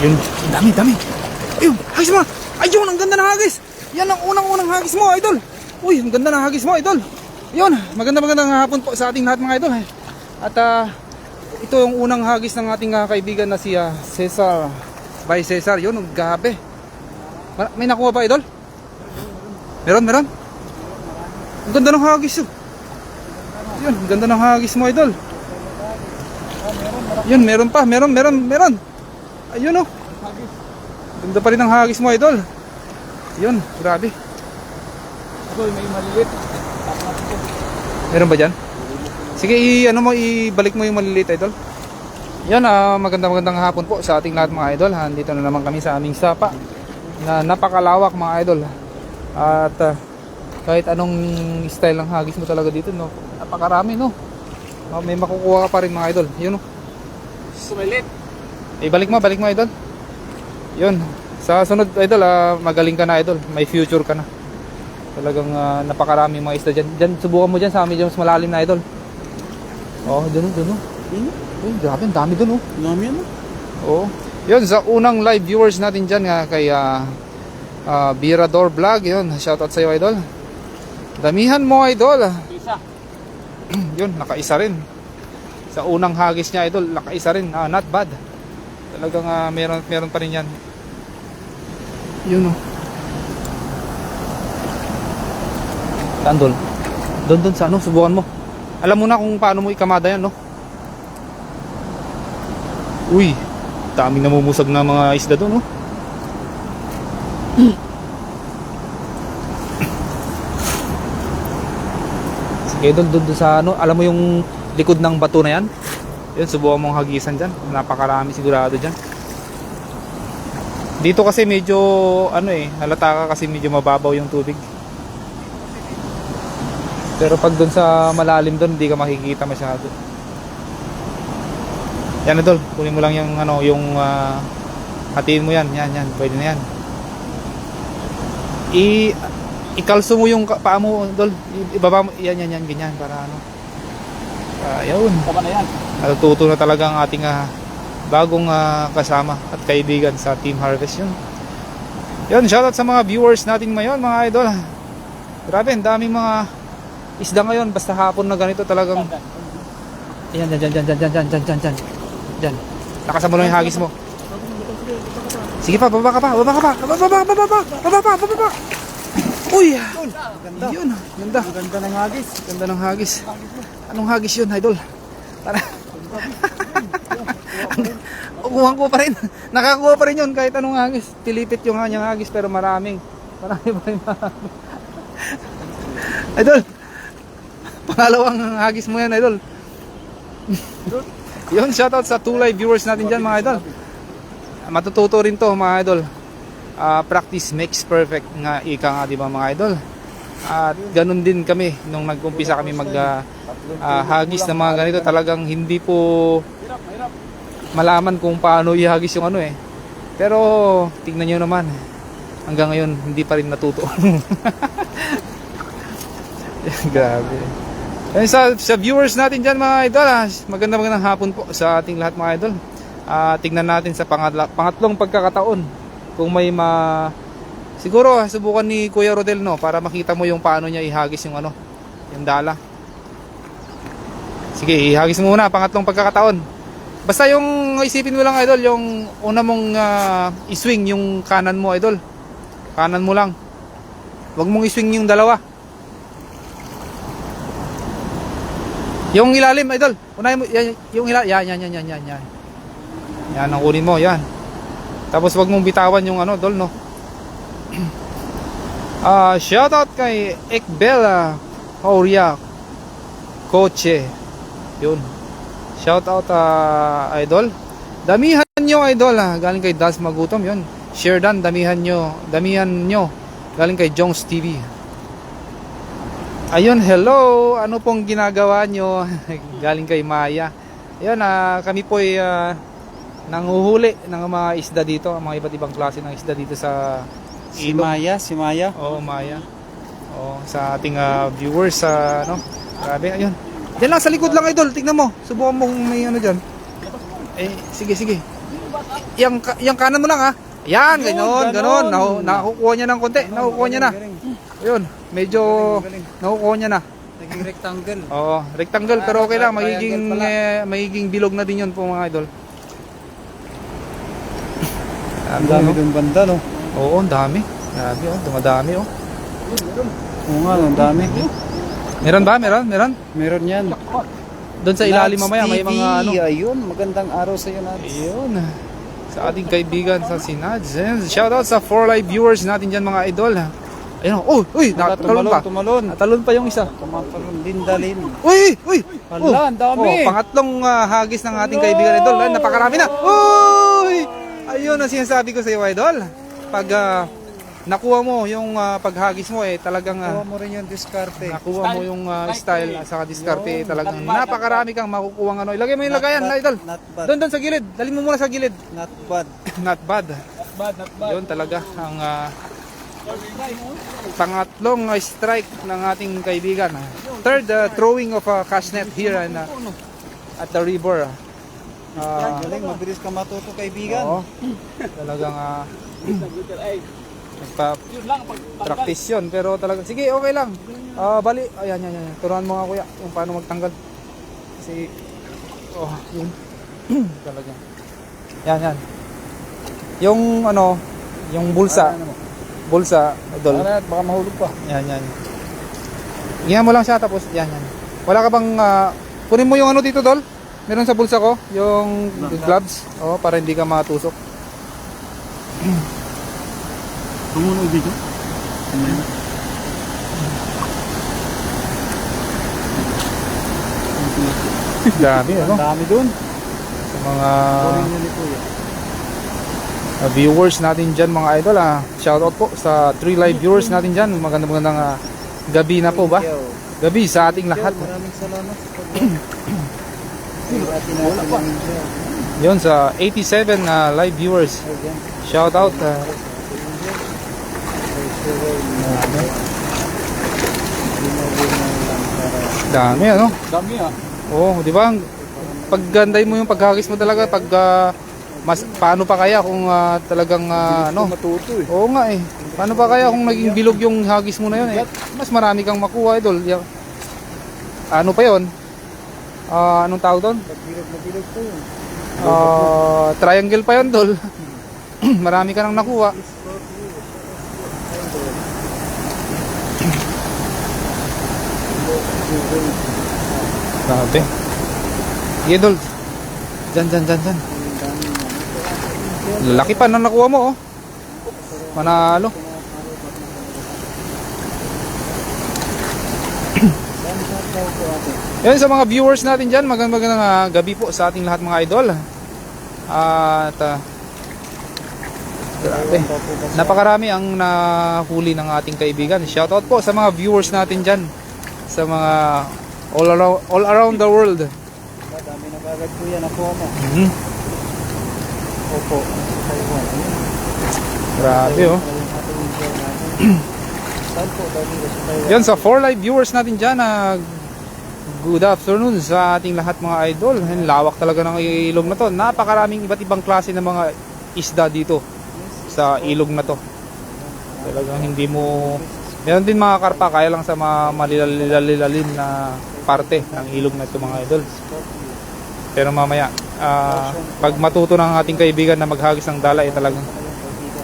Yun, dami, dami. Ayun, hagis mo. Ayun, ang ganda ng hagis. Yan ang unang-unang hagis mo, idol. Uy, ang ganda ng hagis mo, idol. Yun, magandang hapon po sa ating lahat mga idol. At ito yung unang hagis ng ating kaibigan na si Cesar. By Cesar, yun, gabi. May nakuha ba, idol? Meron? Ang ganda ng hagis. Yun, ang ganda ng hagis mo, idol. Yun, meron pa. Ayun, oh. Ganda pa rin ang hagis mo, idol. Yun, grabe. Idol, may malilit. Meron ba dyan? Sige, ibalik mo yung maliliit, idol. Yan, magandang hapon po sa ating lahat mga idol. Dito na naman kami sa aming sapa na napakalawak mga idol. At kahit anong style ng hagis mo talaga dito, no? Napakarami, no? May makukuha ka pa rin mga idol. Yun, no? Sumilit. Balik mo idol. Yun, sa sunod idol, magaling ka na idol. May future ka na. Talagang napakarami mga isda dyan. Subukan mo dyan sa amin dyan mas malalim na idol. Oh, dun. Uy, grabe, ang dami dun, oh. Dami yan, Oo. Yun, sa unang live viewers natin dyan kay Birador Vlog, yun, shoutout sa'yo idol. Damihan mo idol. Isa. Yun, nakaisa rin. Sa unang hagis niya idol, nakaisa rin. Not bad. Talagang meron pa rin yan. Yun, oh. Tandol. Doon sa subukan mo. Alam mo na kung paano mo ikamada yan, no? Uy, daming namumusag na mga isda doon, no? Sige, doon sa alam mo yung likod ng bato na yan? Yun, subukan mong hagisan dyan. Napakarami sigurado dyan. Dito kasi medyo, halata ka kasi medyo mababaw yung tubig. Pero pag doon sa malalim doon, hindi ka makikita masyado. Yan idol, kunin mo lang yung hatiin mo yan, pwede na yan. Ikalso mo yung paa mo, idol, ibaba mo, yan, ganyan, para yun. Tama na yan. Natututo na talaga ang ating bagong kasama at kaibigan sa Team Harvest yun. Yun, shoutout sa mga viewers natin ngayon, mga idol. Grabe, ang daming mga isda ngayon, basta hapon na ganito talagang. Yan. Diyan. Nakasama mo lang yung hagis mo. Sige pa, baba ka pa. Uy! Ganda. Yun, ganda. Ganda ng hagis. Ganda ng hagis. Anong hagis yun, idol? Kukuha ko pa rin. Nakakuha pa rin yun kahit anong hagis. Tilipit yung kanyang hagis pero marami pa rin. Idol, pangalawang hagis mo yan, idol. Yun, shoutout sa 2 live viewers natin dyan, mga idol. Matututo rin to, mga idol. Practice makes perfect nga ika nga, di ba, mga idol? At ganun din kami nung nag-umpisa kami hagis na mga ganito. Talagang hindi po malaman kung paano ihagis yung Pero tingnan nyo naman, hanggang ngayon hindi pa rin natuto. Grabe. Sa viewers natin dyan, mga idol, magandang hapon po sa ating lahat, mga idol. Tingnan natin sa pangatlong pagkakataon kung may siguro subukan ni Kuya Rodel, no, para makita mo yung paano niya ihagis yung yung dala. Sige, ihagis mo muna pangatlong pagkakataon. Basta yung isipin mo lang, idol, yung una mong iswing yung kanan mo, idol. Kanan mo lang. Huwag mong iswing yung dalawa. Yung ilalim, idol. Unahin mo yung ilalim. Yan. Yan ang kunin mo, yan. Tapos wag mong bitawan yung idol, no. Shoutout kay Ekbela Horia Koche. Yun. Shoutout idol. Damihan nyo, idol, galing kay Das Magutom, yun. Share dan, damihan nyo. Galing kay Jones TV. Ayun, hello. Ano pong ginagawa nyo? Galing kay Maya. Ayun, kami po ay nanguhuli ng mga isda dito, mga iba't ibang klase ng isda dito sa Si Maya. Oo, Maya. Oo, sa ating viewers Grabe, ayun. Diyan lang sa likod lang, idol. Tingnan mo. Subukan mo kung may diyan. Sige, sige. Yung kanan mo lang ha. Yan, ganon, ganon. Nakukuha niya ng konti. Nakukuha niya na. Ayun, medyo nakukuha niya na. Naging rectangle. Oo, rectangle pero okay lang. Magiging bilog na din yun po mga idol. Ang dami doon banda, no? Oo, ang dami. Grabe, oh. Dumadami, oh. Oo nga, ang dami. Meron ba? Meron? Meron yan. Doon sa ilalim mamaya may mga ano. Ayun, magandang araw sa iyo, Nads. Ayun. Sa ating kaibigan sa Sinads. Shoutout sa 4 live viewers natin dyan mga idol. Ayun. Oh, uy, natalon pa. Tumalon. Natalon pa yung isa. Tumatalon din dalin. Uy, uy. Hala, ang dami. Pangatlong hagis ng ating kaibigan idol. Ay, napakarami na. Uy! Ayun ang sinasabi ko sa iyo idol. Pag nakuha mo yung paghagis mo talagang Kuha mo rin yung diskarte. nakuha mo yung style at saka diskarte talagang napakarami kang makukuha ano. Ilagay mo yung lagayan, idol. Not bad. Doon sa gilid. Dali mo muna sa gilid. Not bad. Not bad. Yun talaga ang pangatlong strike ng ating kaibigan. Third throwing of a cash net here at the river. Galing, mabilis ka matuto, kaibigan. Oo. Talagang practice yun pero talagang sige okay lang. Bali, ayan. Turuan mo nga kuya yung paano magtanggal. Kasi yun. Talaga. Yan. Yung yung bulsa. Bulsa, idol. Baka mahulog pa. Yan. Iyan mo lang siya tapos yan. Wala ka bang kunin mo yung dito, dol? Meron sa bulsa ko, yung gloves. Para hindi ka matusok. Tumunog dito? Dami, Ang dami dun. Sa mga Kunin niyo ni Kuya. viewers natin dyan mga idol. Shoutout po sa 3 live viewers natin dyan. Magandang gabi na po ba? Gabi sa ating lahat. Maraming salamat sa pag-watch. Yun sa 87 live viewers. Shoutout. Dami Dami Oo, di ba? Pagganday mo yung paghagis mo talaga pag mas paano pa kaya kung talagang matuto eh. Oo nga eh. Paano pa kaya kung naging bilog yung hagis mo na yun eh? Mas marami kang makuha idol. Ano pa yun? Anong tawag doon? Mabilog po yun. Triangle pa yun dol. Marami ka nang nakuha. Grabe. Sige dol. Dyan. Lalaki pa na nakuha mo Manalo. Yan sa mga viewers natin dyan. Magandang gabi po sa ating lahat mga idol. At grabe. Napakarami ang nahuli ng ating kaibigan. Shoutout po sa mga viewers natin dyan. Sa mga all around the world. Dami na kagad Kuya, nakuha mo. Opo. Grabe Yan sa 4 live viewers natin dyan. Good afternoon sa ating lahat mga idol. Lawak talaga ng ilog na to. Napakaraming iba't ibang klase ng mga isda dito sa ilog na to. Talagang hindi mo... Meron din mga karpa kaya lang sa mga malililalim na parte ng ilog na ito mga idol. Pero mamaya pag matuto ng ating kaibigan na maghagis ng dala talagang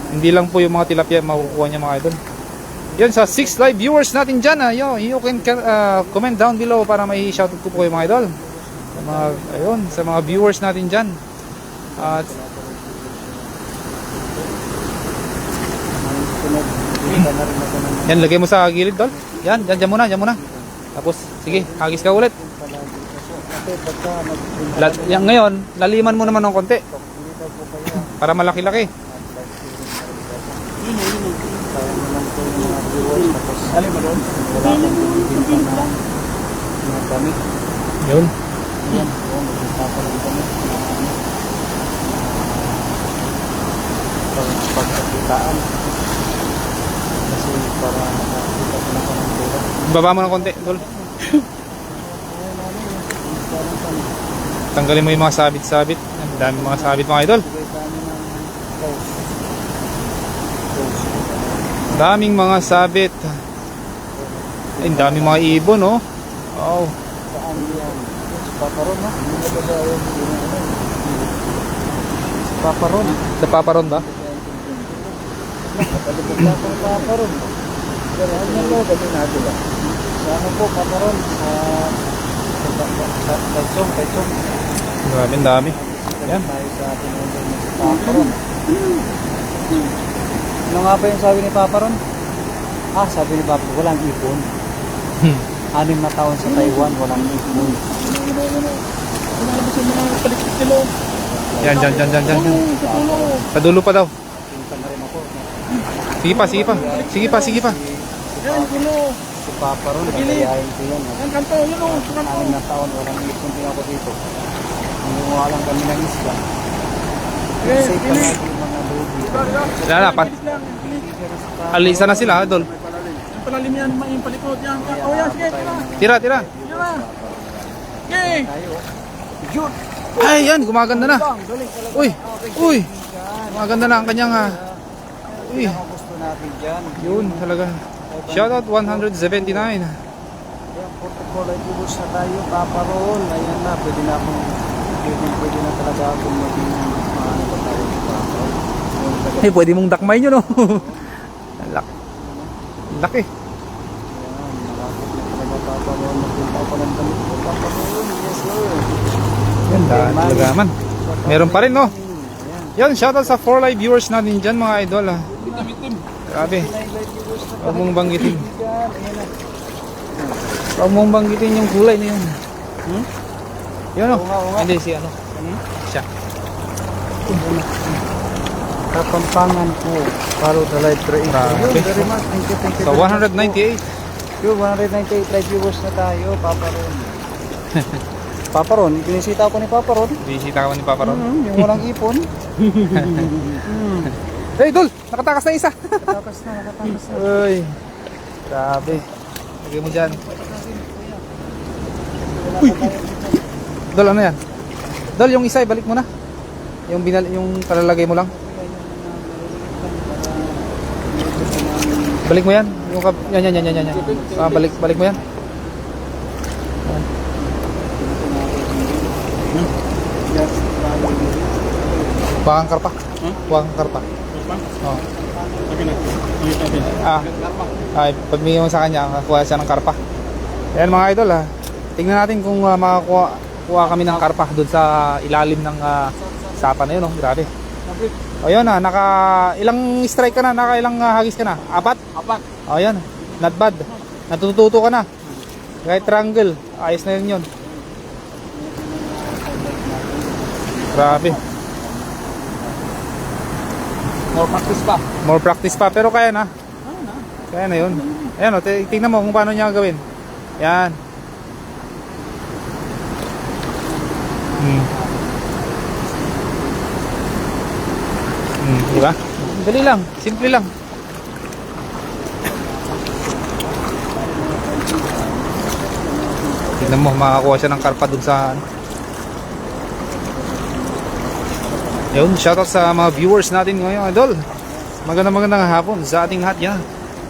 hindi lang po yung mga tilapia makukuha niya mga idol. Yan sa 6 live viewers natin dyan. You can comment down below para may shoutout ko po kayo mga idol. Sa mga viewers natin dyan. At yan, lagay mo sa gilid dol. Yan, dyan muna. Tapos, sige, hagis ka ulit. Yan ngayon, laliman mo naman ng konti. Para malaki-laki. Alin mo doon? Yun. Pagkakitaan. Kasi para makakita ko na ng tulad. Baba mo ng konti, dol. Tanggalin mo yung mga sabit-sabit. Ang dami mga sabit mga idol. Bigay sa amin ng post. Daming mga sabit. Ay, ang daming mga ibon, oh. Wow. Saan yan? Sa Paparon, no? Hindi na ba yung sa Paparon? Sa paparon ba? Palibot na ako ng Paparon. Pero ano yung load? Ano natin ba? Sa ano po, Paparon? Sa Taichung. Grabe, ang dami. Yan. Tayo sa ating Paparon. Ano nga ba yung sabi ni Paparon? Sabi ni Papa, walang ipon. 6 na taon sa Taiwan, walang ipon. Yan. Sa dulo pa daw. Pinta na rin ako. Sige pa. Si Papa ron, kagayahin ko yan. 6 na taon, walang ipon din ako dito. Nangunguha lang kami ng isla. Safe pa natin yung mga lugi. Wala na, alisa na sila, idol. Palalim yan, may palikot yan. Oh, yan, sige, Tira. tira. Okay. Yun! Ay, yan, gumaganda na. Uy. Gumaganda na ang kanyang, uy. Ang gusto natin dyan. Yun, talaga. Shoutout 179. Ayan, protocol ay bubos na tayo. Papa ron, ayan na. Pwede na talaga akong maging maano pa tayo sa Papa ron. Eh, pwede mong dakmay nyo, no? Laki. Ayan, malapit na talaga Papa ron. Magpunta ako ng damit ko. Papa ron, yes sir. Ganda, talaga man. Meron pa rin, no? Ayan. Yan, shoutout sa 4 live viewers natin dyan, mga idol. Grabe. Huwag mong banggitin. Huwag mong banggitin yung kulay na yun. Yun, no? Oo nga. Hindi, si ano? Siya. Kapampangan ko. Follow the live train. Grabe. Very much. Thank you. So, 198. Yun, 198 live viewers na tayo. Papa ron. Papa ron, binisita ako ni Papa ron. Bisita ka ni Papa Ron. Yung walang ipon. Hey, Dol! Nakatakas na isa. Nakatakas na. Uy. Grabe. Lagay mo dyan. Uy. Dol, ano yan? Dol, yung isa, ibalik mo na. Yung palalagay mo lang. Balik mo yan. Yan. Balik mo yan. Buwakang karpa. Buwakang karpa. Oh. Ay, pag may mo sa kanya, kakuha siya ng karpa. Ayan mga idol, tingnan natin kung makakuha kami ng karpa doon sa ilalim ng sapa na yun. Grabe. O yun ilang strike ka na? Ilang hagis ka na? 4? O yun, not bad. Natututo ka na. Kahit triangle, ayos na yun. Grabe. More practice pa. Pero kaya na. Kaya na yun. Ayan o, tingnan mo kung paano niya gawin. Yan. Diba? Dali lang. Simple lang. Tingnan mo, makakuha siya ng karpa dun sa yun, shoutout sa mga viewers natin ngayon, idol. Magandang hapon sa ating lahat. Yan.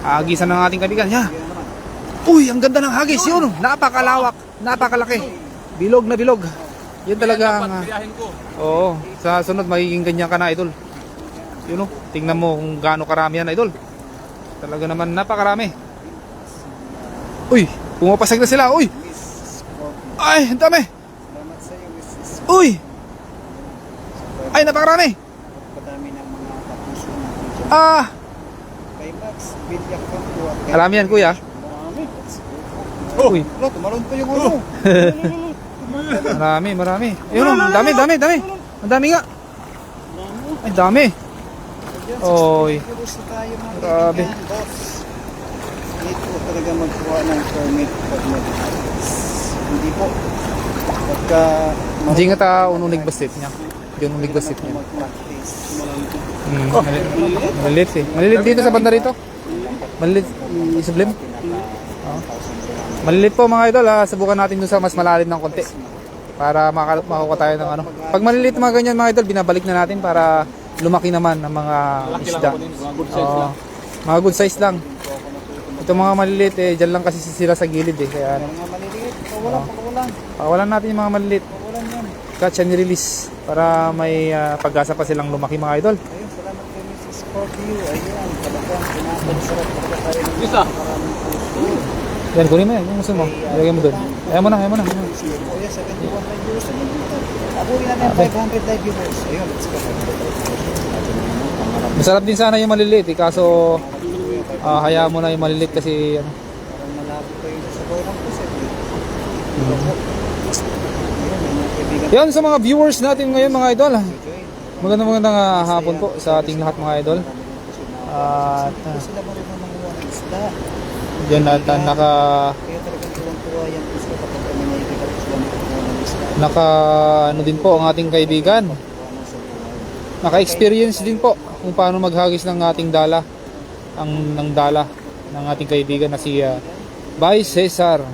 Hagisan ng ating kaibigan. Yan. Uy, ang ganda ng hagis yun. Napakalawak, napakalaki. Bilog na bilog. Yun talaga ang oo, sa sunod magiging ganyan ka na, idol. Yun o, tingnan mo kung gaano karami yan, idol. Talaga naman napakarami. Uy, pumapasag na sila. Uy. Ay, ang dami. Uy. Ay, napakarami. Padami ng mga kapuso. Kay Max, bilyak ka po. Marami yan, kuya. Marami. Uy. Wala, tumalon pa yung ano. Marami. Yun o, dami. Ang dami nga. Ay, dami. Oy. Grabe. Need po talaga magkuha ng permit pag hindi po. Pagka Hindi nga ta ununig basit niya. Yung ununig basit niya. mag-practice. Malilit eh. Malilit dito sa banda rito. Malilit. Isublim. Malilit po mga idol. Subukan natin dun sa mas malalim ng konti. para makakuha tayo ng ano. Pag maliliit mga ganyan mga idol, binabalik na natin para lumaki naman ng mga isda. Oo, mga good size lang. Ito mga maliliit eh, dyan lang kasi sila sa gilid eh. Kaya Yung mga maliliit, pakawalan. pakawalan natin yung mga maliliit. Pakawalan yan. Catch and release para may pag-asa pa silang lumaki mga idol. Ayun, salamat kay Mrs. Scorpio. Ayun, talagang pinapasarap talaga tayo ng Isa. maraming puso. Yan, kunin mo yan. Yung gusto mo. Ilagay mo doon. Ayaw mo na, ayaw mo na. Oh yes, 71 live viewers. Abuhin natin 500 live viewers. Ayun, let's go. Masarap din sana yung maliliit eh, kaso hayaan mo na yung maliliit kasi ano. Parang malabo pa yung sasabaw ng puset. Ayun, mga kaibigan. Yan sa mga viewers natin ngayon mga idol. Magandang hapon po sa ating lahat mga idol. At Sila mo rin ang mga isda. yan natin Kaya talagang tuwang-tuwa yan isda kapag may nakikita ko sila ng isda. naka ano din po ang ating kaibigan. Naka-experience din po kung paano maghagis ng ating dala. Ng dala ng ating kaibigan na si Bay Cesar.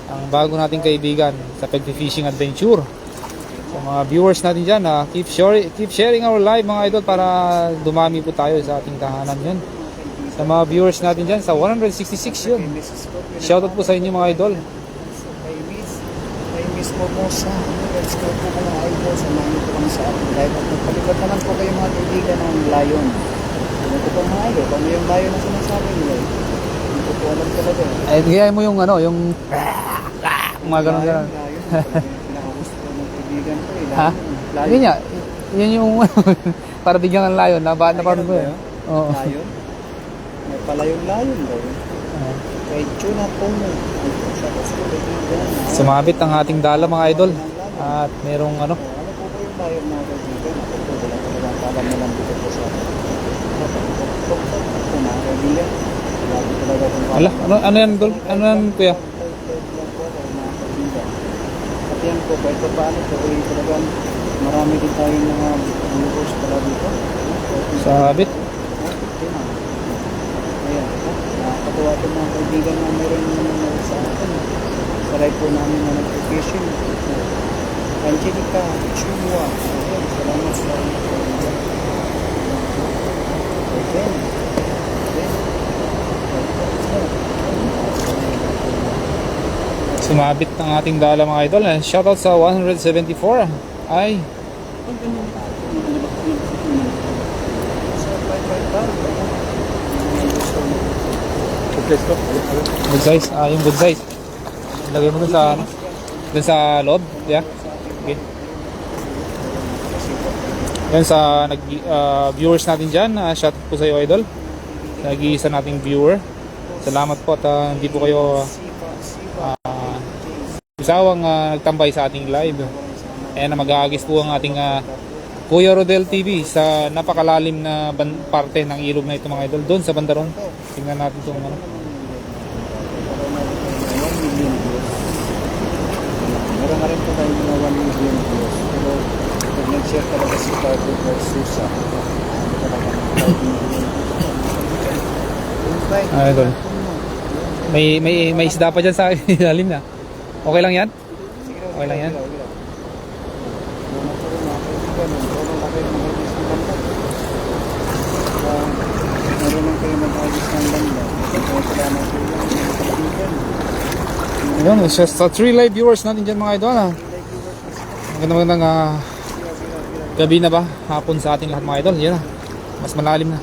Ang bago nating kaibigan sa pag-fishing adventure. Sa mga viewers natin dyan, keep sharing our live mga idol para dumami po tayo sa ating tahanan yun. Sa mga viewers natin dyan, sa 166 yun. Shoutout po sa inyo mga idol. Kay Miss Momosa. Let's go po mga idol. Samahan niyo po kami sa ating live. At magpalipat naman po kayo mga kaibigan ng lion. Ano po pang mga idol? Paano yung lion na sinasabi nila? Hindi ko po alam talaga. Ay, gaya mo yung ano, yung mga ganun ganun. Pinakagusto ko ng kaibigan ko. Ha? Yun nga, yun yung para bigyan ng layon, napanood ko eh. Oo. Lion? May pala yung lion daw. Kay Chuna Pomo. Siya po sa kaibigan. Sumabit ang ating dala mga idol. At merong ano, Ano po ba yung lion mga kaibigan? Ako po wala talagang kalam na lang dito po sa mga kaibigan. Wala po talaga kung ala, ano yan idol? Ano yan kuya? At yan po, kahit pa paano po, eh, talagang marami din tayong mga viewers pala dito. Sabit. Ayan, nakakatuwa po mga kaibigan na meron naman sa atin. Sa live po namin na nag-fishing. Angelica Chumwa. Ayan, salamat sa kaibigan. Ayan. Sumabit ang ating dala mga idol. Shoutout sa 174. Ay, good size. Yung good size. Lagay mo dun sa loob. Yeah. Okay. Yan sa viewers natin dyan. Shoutout po sa iyo idol. Sa nag-iisa nating viewer. Salamat po at hindi po kayo isawang nagtambay sa ating live. Ayan na mag-aagis po ang ating Kuya Rodel TV sa napakalalim na parte ng ilog na ito mga idol. Doon sa bandaron. Tingnan natin itong ano. Meron na rin po tayo mga 1 million views. Pero pag nag-share talaga si Carter Garzusa, talaga 5 million. Idol. May isda pa dyan sa ilalim na. Okay lang yan? Okay lang yan? Meron lang kayo mag-agis ng banda. Salamat po lang. Ayun, sa 3 live viewers natin dyan mga idol. Magandang gabi na ba? Hapon sa ating lahat mga idol. Yan na. Mas malalim na.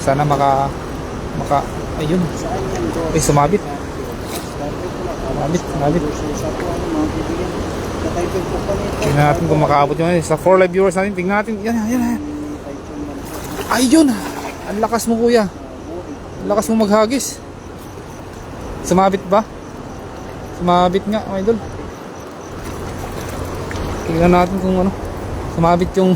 Sana ayun. Eh, sumabit. Sumabit. Tingnan natin kung makaabot yun. Sa 4 live viewers natin, tingnan natin. Yan. Ayun. Ang lakas mo kuya. Ang lakas mo maghagis. Sumabit ba? Sumabit nga, mga idol. Tingnan natin kung ano. Sumabit yung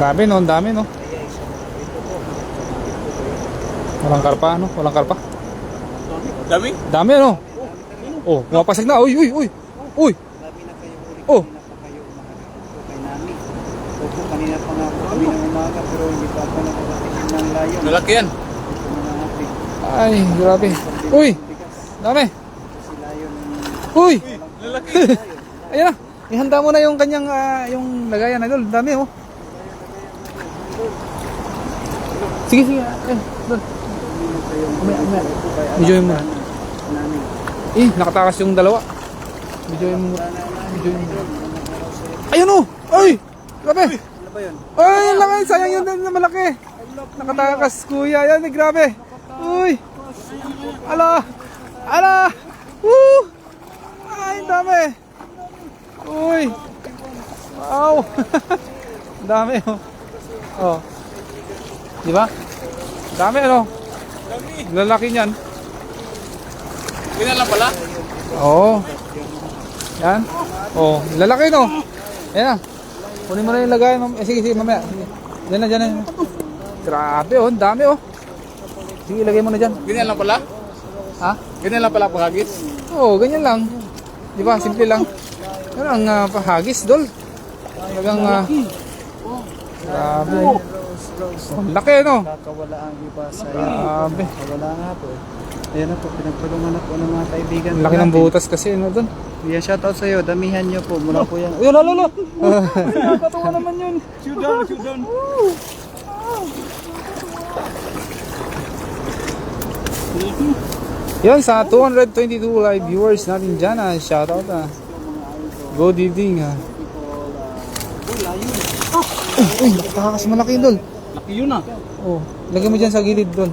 dami no, ang dami no. Walang karpa, ano? Walang karpa. Dami? Dami ano? Oh, pumapasag na. Uy. Oh. Opo, kanina pa nga po kami ng umaga pero hindi pa ako nakakatingin ng layon. Lalaki yan. Ito mga hati. Ay, grabe. Uy, dami. Si layon. Uy, Lalaki. ayan na. Ihanda mo na yung kanyang yung lagayan, idol. Dami, oh. Sige, sige. Eh, doon. Medyo mo. Nakatakas yung dalawa. Medyo mo. Ayun, oh. Ay, grabe. Ano ba yun? Ay, yan lang ay. Sayang yun na malaki. Nakatakas, kuya. Yan, grabe. Uy. Ala. Ala. Woo. Ay, dami. Uy. Wow. Dami, oh. Oh. Di ba? Dami, ano? Lalaki niyan. Ganyan lang pala. Oo. Yan. Oh, lalaki, no? Ayan na. Kunin mo na yung lagay. Sige, sige, mamaya. Diyan na, diyan na. Grabe, oh. Dami, oh. Sige, ilagay mo na dyan. Ganyan lang pala. Ha? Ganyan lang pala paghagis. Oo, ganyan lang. Di ba? Simple lang. Yan ang pahagis, dol. Talagang, grabe. Ang laki, no? Kakawala ang iba sa Grabe. Kakawala nga po eh. Ayan na po, pinagtulungan na po ng mga kaibigan. Ang laki ng butas kasi, no, dol. Yeah, shoutout sa iyo. Damihan niyo po. Mula po yan. Uy, lalo. Nakakatawa naman yun. Shoot down, shoot down. Yan, sa 222 live viewers natin dyan, shoutout, Good evening, Uy, nakatakas malaki, dol. Laki yun ah. Oh, lagay mo dyan sa gilid, dol.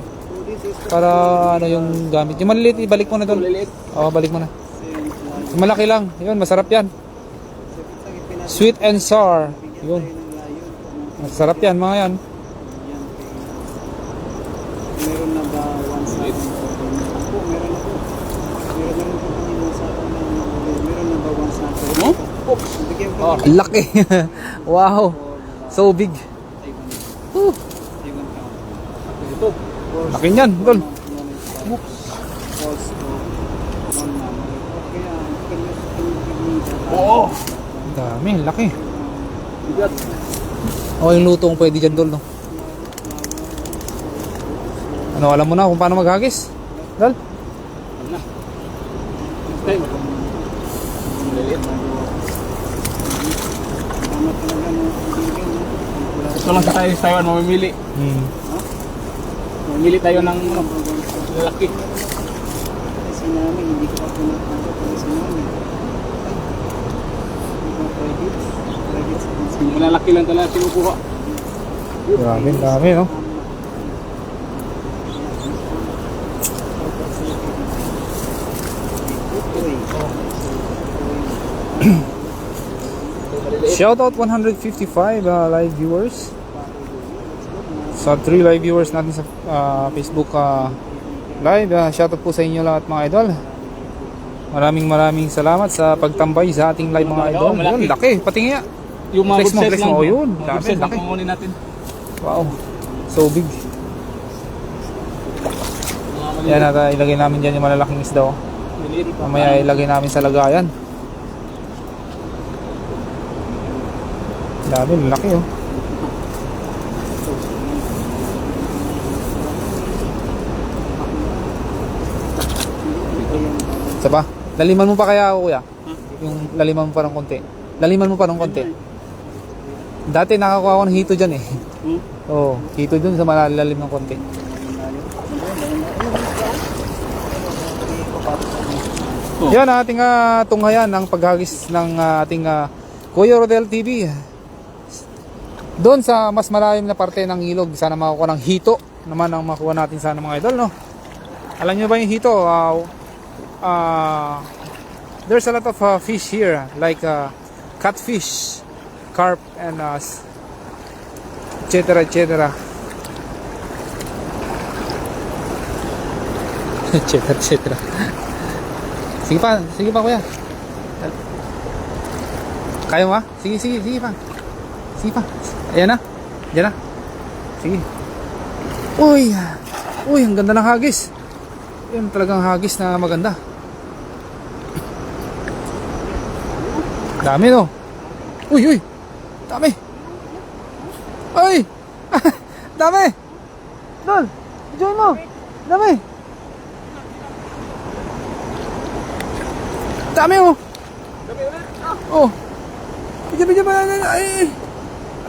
Para ano yung gamit. Yung maliliit, ibalik mo na, dol. Oo, balik mo na. Yung malaki lang. Yun, masarap yan. Sweet and sour. Yun. Masarap yan, mga yan. Meron na ba one side? Po, meron na po. Meron na po kami sa meron na ba one side? No? Bigyan ko Oh. Laki. Wow. So big. Woo. Ito. Laki niyan, dol. Oo. Dami, laki. Bigat. O, yung lutong pwede dyan, dol, no? Ano, alam mo na kung paano maghagis? Dol? Time. Liliit. Ito lang sa tayo sa Taiwan, mamimili. Mamimili tayo ng lalaki. Kasi namin, hindi ko ako natanggap kasi namin. Yung malalaki lang talaga sinukuha. Grabe, dami, no? Shoutout 155 live viewers. Sa 3 live viewers natin sa Facebook live. Shoutout po sa inyo lahat, mga idol. Maraming salamat sa pagtambay sa ating live, mga idol. Yun, laki, pati nga. Yung mga Flex mo, good flex size mo. lang. Oh, yun. Mga Dami, good size lang laki. pangunin natin. Wow. So big. Yan, at ilagay namin dyan yung malalaking isda. Oh. Liliit. Mamaya ilagay namin sa lagayan. Dami, laki, oh. Isa pa? Laliman mo pa kaya ako, kuya? Yung laliman mo pa ng konti. Laliman mo pa ng konti. Dati nakakuha ako ng hito dyan, eh. Oo, hito dun sa malalalim ng konti. Yan ang ating tunghayan ng paghagis ng ating Kuya Rodel TV. Doon sa mas malalim na parte ng ilog, sana makukuha ng hito naman ang makuha natin sana, mga idol, no? Alam nyo ba yung hito? There's a lot of fish here, like catfish, carp, and etc. etc. etc. Sige pa, kuya. Kaya mo, ha? Sige pa. Ayan na. Diyan na. Sige. Uy, ang ganda ng hagis. Yan talagang hagis na maganda. Dami, no? Uy. Dami. Uy. Dami. Idol! Enjoy mo! Dami! Dami oh! Oh! Bigyan ba? Ay!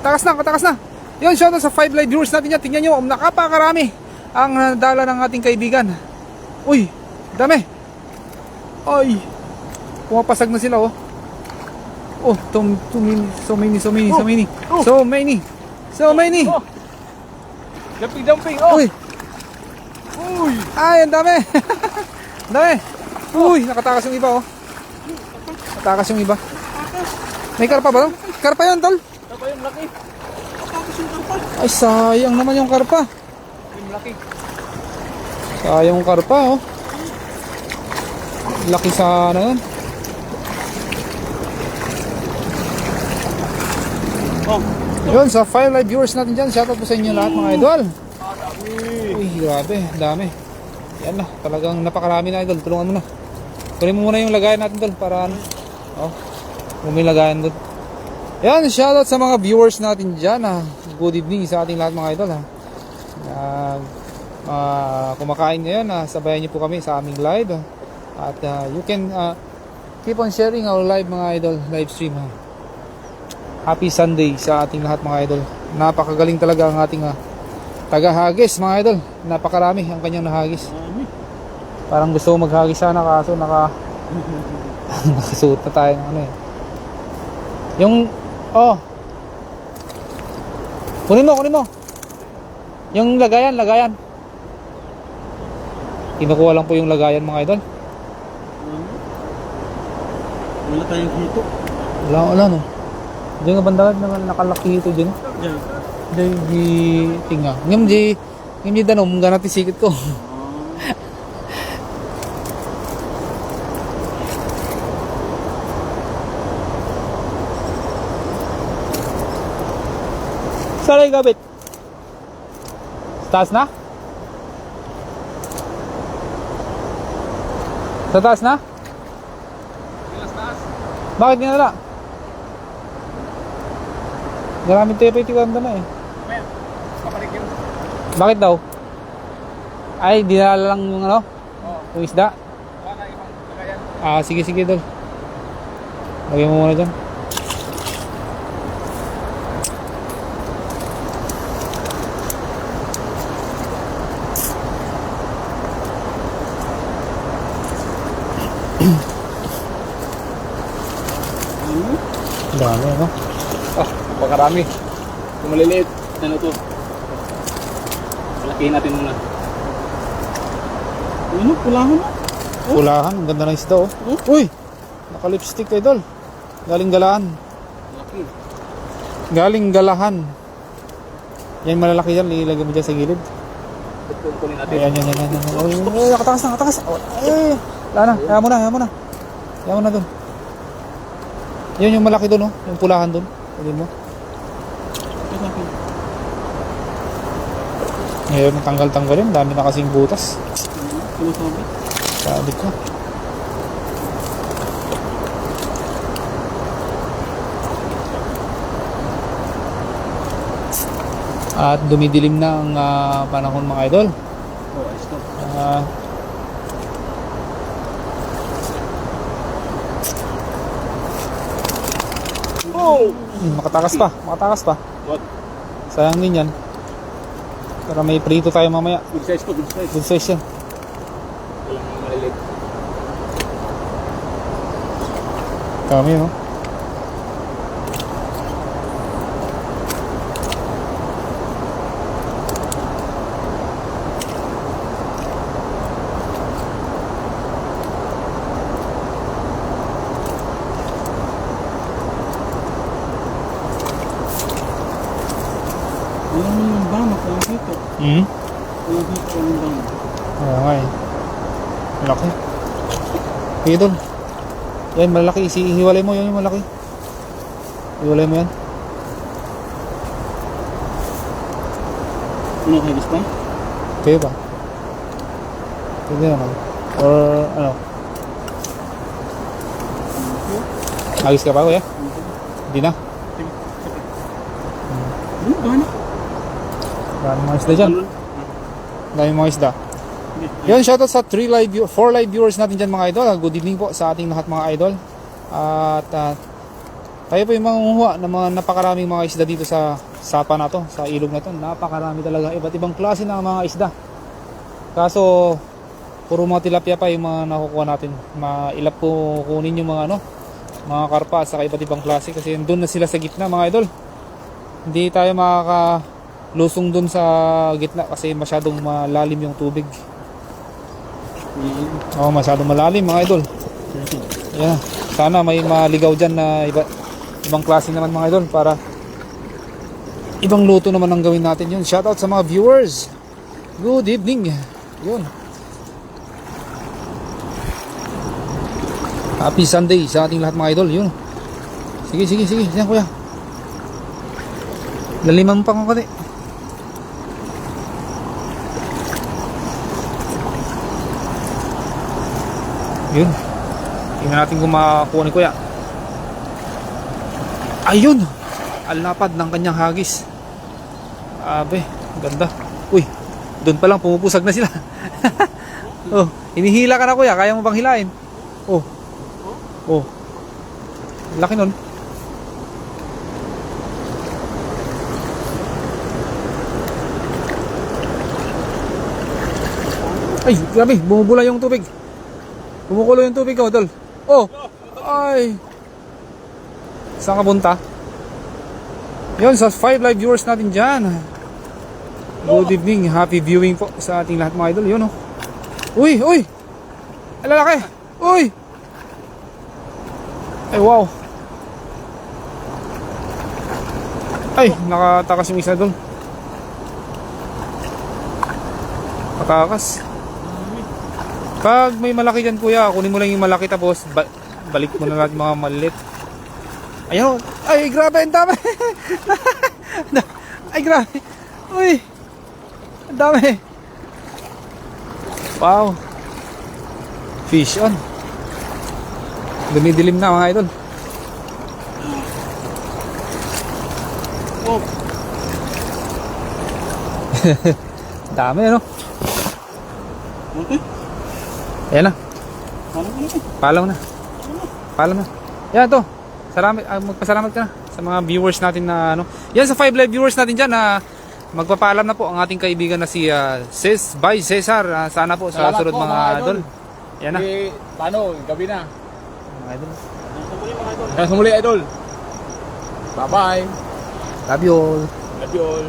Katakas na! Yun, shoutout sa 5 live viewers natin yan. Tingnan nyo, nakapakarami ang dala ng ating kaibigan. Uy! Dami! Ay! Pumapasag na sila oh. Oh, so many. Oh. Jumping. Oh. Uy! Ay, ang dami! Ang dami! Uy, nakatakas yung iba oh. Nakatakas yung iba. May karpa ba to? Karpa yan, tol? Ito yung laki. Ay, sayang naman yung karpa. Yung laki. Sayang yung karpa oh. Laki sana yun. Oh. Yun, sa 5 live viewers natin dyan, shoutout po sa inyo lahat mga idol. Uy, grabe, dami. Yan na, talagang napakarami na idol. Tulungan mo na. Kunin mo muna yung lagayan natin dol para ano. Oh, may lagayan dol. Yan, shoutout sa mga viewers natin dyan. Good evening sa ating lahat mga idol. Kumakain ngayon, sabayan niyo po kami sa aming live. At you can keep on sharing our live mga idol, live stream ha. Happy Sunday sa ating lahat mga idol. Napakagaling talaga ang ating taga-hagis mga idol. Napakarami ang kanyang nahagis. Parang gusto ko maghagis sana kaso nakasuot na tayo ng ano eh. Yung kunin mo. Yung lagayan. Kinukuha lang po yung lagayan mga idol. Wala tayong hito. Wala no. Diyan nga bandagan naman nakalaki ito dyan. Diyan. Diyan di tinga. Ngam di danom ganati sikit ko. Saan ay gabit? Sa taas na? Sa taas na? Bakit ginala? Maraming TPT ko na eh. Bakit daw? Ay, dinala lang yung ano? Yung isda? Sige dol. Lagyan mo muna dyan. Dami ano? Pakarami. Kung maliliit, ano to? Malakihin natin muna. Ano, pulahan na? Pulahan, ang ganda ng isda oh. Uy! Naka-lipstick idol. Galing galahan. Malaki. Galing galahan. Yan malalaki yan, ilagay mo dyan sa gilid. Kunin natin. Ayan. Uy, nakatakas. Ay, wala na, kaya mo na dun. Yan yung malaki dun oh, yung pulahan dun. Kunin mo. Ngayon tanggal yun, dami na kasing butas. Sabi ko. At dumidilim na ang panahon mga idol. Makatakas pa. What? Sayang din yan. Para may prito tayo mamaya. Good size to, good size. Good size yan. Walang maliliit. Kami oh. Alam mo yung bama, walang hito. Walang hito, walang bama. Kaya nga eh. Malaki. Sige dun. Yan, malaki. Hiwalay mo. Yan yung malaki. Hiwalay mo yan. Ano, hagis pa? Kayo ba? Pwede naman. Or ano? Agis ka pa kuya? Hindi na. Ano, bana? Maraming mga isda dyan. Dami mga isda. Yun, shoutout sa 4 live viewers natin dyan mga idol. Good evening po sa ating lahat mga idol. At tayo po yung mangunguha ng mga napakaraming mga isda dito sa sapa na to, sa ilog na to. Napakarami talaga, iba't ibang klase ng mga isda. Kaso puro mga tilapia pa yung mga nakukuha natin. Mailap po kunin yung mga mga karpa at saka iba't ibang klase kasi doon na sila sa gitna mga idol. Hindi tayo makakalusong doon sa gitna kasi masyadong malalim yung tubig. Masyadong malalim mga idol. Yeah. Sana may maligaw dyan na ibang klase naman mga idol para ibang luto naman ang gawin natin yun. Shoutout sa mga viewers. Good evening. Yun. Happy Sunday sa ating lahat mga idol. Yun. Sige. Yan kuya. Laliman mo pa kung kati. Yun. Tingnan natin kung makakuha ni kuya. Ayun. Alnapad ng kanyang hagis. Abe, ganda. Uy, doon pa lang pumupusag na sila. Oh, hinihila ka na kuya. Kaya mo bang hilain? Oh. Laki nun. Ay, grabe, bumubula yung tubig. Kumukulo yung tubig ko, Dol. Oh, ay. Saan ka punta? Yun, sa 5 live viewers natin dyan. Good evening, happy viewing po sa ating lahat mga idol. Yun, oh. Uy! Ay, lalaki! Uy! Ay, wow. Ay, nakatakas yung isa doon. Patakas. Pag may malaki dyan kuya, kunin mo lang yung malaki tapos balik mo na lahat mga maliit. Ayun. Ay, grabe, ang dami. Ay, grabe. Uy. Ang dami. Wow. Fish on. Dumidilim na mga idol. Oh. Dami, ano? Ayan na. Paalam na. Yan to. Salamat, magpasalamat ka na sa mga viewers natin na Yan sa 5 live viewers natin dyan na magpapaalam na po ang ating kaibigan na si by Cesar. Sana po sa Salamat sunod po, mga idol. Yan na. Paano? Gabi na. Mga idol. Hanggang sa muli idol. Bye-bye. Love you all. Love you all.